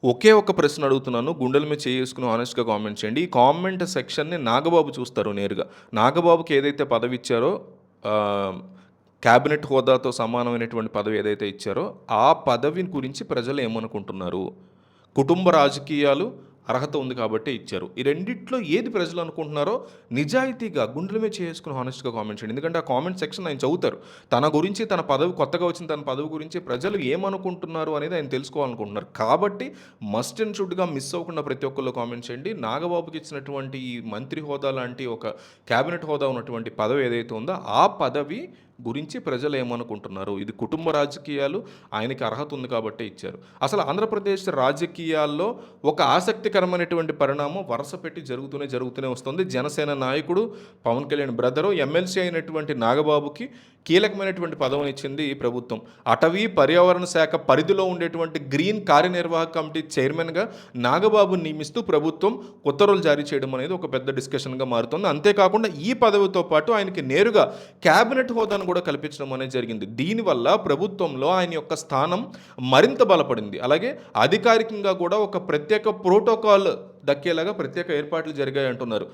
ఒకే ఒక్క ప్రశ్న అడుగుతున్నాను. గుండెల మీద చేసుకొని హానెస్ట్‌గా కామెంట్ చేయండి. ఈ కామెంట్ సెక్షన్‌ని నాగబాబు చూస్తారు నేరుగా. నాగబాబుకి ఏదైతే పదవి ఇచ్చారో ఆహ్, క్యాబినెట్ హోదాతో సమానమైనటువంటి పదవి ఏదైతే ఇచ్చారో, ఆ పదవిని గురించి ప్రజలు ఏమనుకుంటున్నారు? కుటుంబ రాజకీయాలు అర్హత ఉంది కాబట్టే ఇచ్చారు. ఈ రెండిట్లో ఏది ప్రజలు అనుకుంటున్నారో నిజాయితీగా గుండెల మీద చేసుకొని హానెస్ట్‌గా కామెంట్ చేయండి. ఎందుకంటే ఆ కామెంట్ సెక్షన్ ఆయన చదువుతారు. తన గురించి, తన పదవి కొత్తగా వచ్చిన తన పదవి గురించి ప్రజలు ఏమనుకుంటున్నారు అనేది ఆయన తెలుసుకోవాలనుకుంటున్నారు. కాబట్టి మస్ట్ అండ్ షుడ్‌గా మిస్ అవ్వకుండా ప్రతి ఒక్కళ్ళు కామెంట్ చేయండి. నాగబాబుకి ఇచ్చినటువంటి ఈ మంత్రి హోదా లాంటి ఒక క్యాబినెట్ హోదా ఉన్నటువంటి పదవి ఏదైతే ఉందో, ఆ పదవి గురించి ప్రజలు ఏమనుకుంటున్నారు? ఇది కుటుంబ రాజకీయాలు ఆయనకి అర్హత ఉంది కాబట్టే ఇచ్చారు. అసలు ఆంధ్రప్రదేశ్ రాజకీయాల్లో ఒక ఆసక్తికరమైనటువంటి పరిణామం వరుస పెట్టి జరుగుతూనే వస్తుంది. జనసేన నాయకుడు పవన్ కళ్యాణ్ బ్రదరు ఎమ్మెల్సీ అయినటువంటి నాగబాబుకి కీలకమైనటువంటి పదవినిచ్చింది ఈ ప్రభుత్వం. అటవీ పర్యావరణ శాఖ పరిధిలో ఉండేటువంటి గ్రీన్ కార్యనిర్వాహక కమిటీ చైర్మన్‌గా నాగబాబుని నియమిస్తూ ప్రభుత్వం ఉత్తర్వులు జారీ చేయడం అనేది ఒక పెద్ద డిస్కషన్‌గా మారుతుంది. అంతేకాకుండా ఈ పదవితో పాటు ఆయనకి నేరుగా క్యాబినెట్ హోదాను కూడా కల్పించడం అనేది జరిగింది. దీనివల్ల ప్రభుత్వంలో ఆయన యొక్క స్థానం మరింత బలపడింది. అలాగే అధికారికంగా కూడా ఒక ప్రత్యేక ప్రోటోకాల్ దక్కేలాగా ప్రత్యేక ఏర్పాట్లు జరిగాయి అంటున్నారు.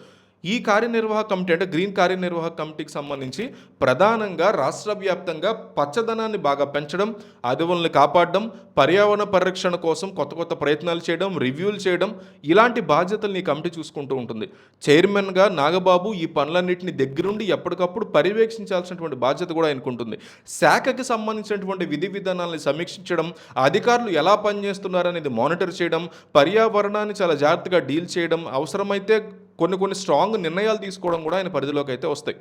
ఈ కార్యనిర్వాహక కమిటీ అంటే గ్రీన్ కార్యనిర్వాహక కమిటీకి సంబంధించి ప్రధానంగా రాష్ట్ర వ్యాప్తంగా పచ్చదనాన్ని బాగా పెంచడం, అడవుల్ని కాపాడడం, పర్యావరణ పరిరక్షణ కోసం కొత్త ప్రయత్నాలు చేయడం, రివ్యూలు చేయడం, ఇలాంటి బాధ్యతలు ఈ కమిటీ చూసుకుంటూ ఉంటుంది. చైర్మన్గా నాగబాబు ఈ పనులన్నింటినీ దగ్గరుండి ఎప్పటికప్పుడు పర్యవేక్షించాల్సినటువంటి బాధ్యత కూడా ఆయనకుంటుంది. శాఖకి సంబంధించినటువంటి విధి విధానాలను సమీక్షించడం, అధికారులు ఎలా పనిచేస్తున్నారనేది మానిటర్ చేయడం, పర్యావరణాన్ని చాలా జాగ్రత్తగా డీల్ చేయడం, అవసరమైతే కొన్ని స్ట్రాంగ్ నిర్ణయాలు తీసుకోవడం కూడా ఆయన పరిధిలోకి అయితే వస్తాయి.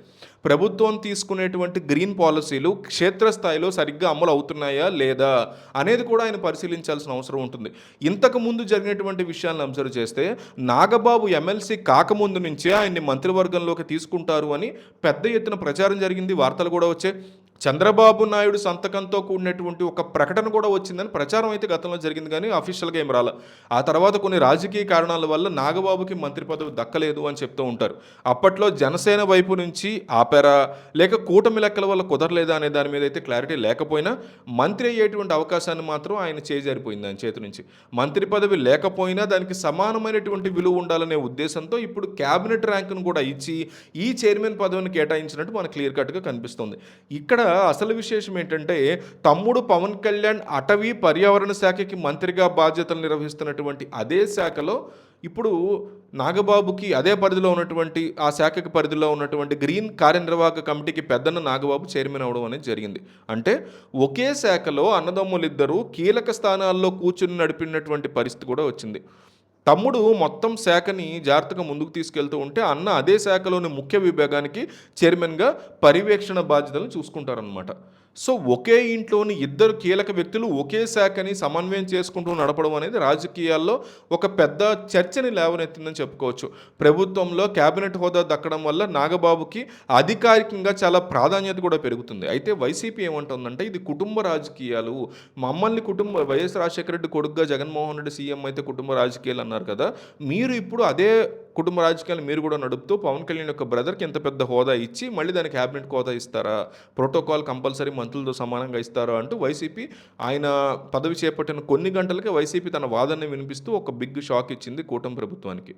ప్రభుత్వం తీసుకునేటువంటి గ్రీన్ పాలసీలు క్షేత్రస్థాయిలో సరిగ్గా అమలు అవుతున్నాయా లేదా అనేది కూడా ఆయన పరిశీలించాల్సిన అవసరం ఉంటుంది. ఇంతకు ముందు జరిగినటువంటి విషయాలను అబ్జర్వ్ చేస్తే నాగబాబు ఎమ్మెల్సీ కాకముందు నుంచే ఆయన్ని మంత్రివర్గంలోకి తీసుకుంటారు అని పెద్ద ఎత్తున ప్రచారం జరిగింది. వార్తలు కూడా వచ్చాయి. చంద్రబాబు నాయుడు సంతకంతో కూడినటువంటి ఒక ప్రకటన కూడా వచ్చిందని ప్రచారం అయితే గతంలో జరిగింది, కానీ అఫీషియల్గా ఏం రాల. ఆ తర్వాత కొన్ని రాజకీయ కారణాల వల్ల నాగబాబుకి మంత్రి పదవి దక్కలేదు అని చెప్తూ ఉంటారు. అప్పట్లో జనసేన వైపు నుంచి ఆపారా లేక కూటమి లెక్కల వల్ల కుదరలేదా అనే దాని మీద అయితే క్లారిటీ లేకపోయినా మంత్రి అయ్యేటువంటి అవకాశాన్ని మాత్రం ఆయన చేజారిపోయింది ఆయన చేతి నుంచి. మంత్రి పదవి లేకపోయినా దానికి సమానమైనటువంటి విలువ ఉండాలనే ఉద్దేశంతో ఇప్పుడు క్యాబినెట్ ర్యాంకును కూడా ఇచ్చి ఈ చైర్మన్ పదవిని కేటాయించినట్టు మనకు క్లియర్ కట్గా కనిపిస్తుంది. ఇక్కడ అసలు విశేషం ఏంటంటే తమ్ముడు పవన్ కళ్యాణ్ అటవీ పర్యావరణ శాఖకి మంత్రిగా బాధ్యతలు నిర్వహిస్తున్నటువంటి అదే శాఖలో ఇప్పుడు నాగబాబుకి అదే పరిధిలో ఉన్నటువంటి ఆ శాఖకి పరిధిలో ఉన్నటువంటి గ్రీన్ కార్యనిర్వాహక కమిటీకి పెద్దన్న నాగబాబు చైర్మన్ అవడం అనేది జరిగింది. అంటే ఒకే శాఖలో అన్నదమ్ములిద్దరూ కీలక స్థానాల్లో కూర్చుని నడిపినటువంటి పరిస్థితి కూడా వచ్చింది. తమ్ముడు మొత్తం శాఖని జాగ్రత్తగా ముందుకు తీసుకెళ్తూ ఉంటే అన్న అదే శాఖలోని ముఖ్య విభాగానికి చైర్మన్గా పర్యవేక్షణ బాధ్యతలను చూసుకుంటారనమాట. సో ఒకే ఇంట్లోని ఇద్దరు కీలక వ్యక్తులు ఒకే శాఖని సమన్వయం చేసుకుంటూ నడపడం అనేది రాజకీయాల్లో ఒక పెద్ద చర్చని లేవనెత్తిందని చెప్పుకోవచ్చు. ప్రభుత్వంలో క్యాబినెట్ హోదా దక్కడం వల్ల నాగబాబుకి అధికారికంగా చాలా ప్రాధాన్యత కూడా పెరుగుతుంది. అయితే వైసీపీ ఏమంటుందంటే ఇది కుటుంబ రాజకీయాలు, మమ్మల్ని వైఎస్ రాజశేఖర రెడ్డి కొడుకుగా జగన్మోహన్ రెడ్డి సీఎం అయితే కుటుంబ రాజకీయాలు అన్నారు కదా, మీరు ఇప్పుడు అదే కుటుంబ రాజకీయాలు మీరు కూడా నడుపుతూ పవన్ కళ్యాణ్ యొక్క బ్రదర్కి ఎంత పెద్ద హోదా ఇచ్చి మళ్ళీ దానికి క్యాబినెట్ హోదా ఇస్తారా, ప్రోటోకాల్ కంపల్సరీ మంత్రులతో సమానంగా ఇస్తారా అంటూ వైసీపీ ఆయన పదవి చేపట్టిన కొన్ని గంటలకే వైసీపీ తన వాదనని వినిపిస్తూ ఒక బిగ్ షాక్ ఇచ్చింది కూటమి ప్రభుత్వానికి.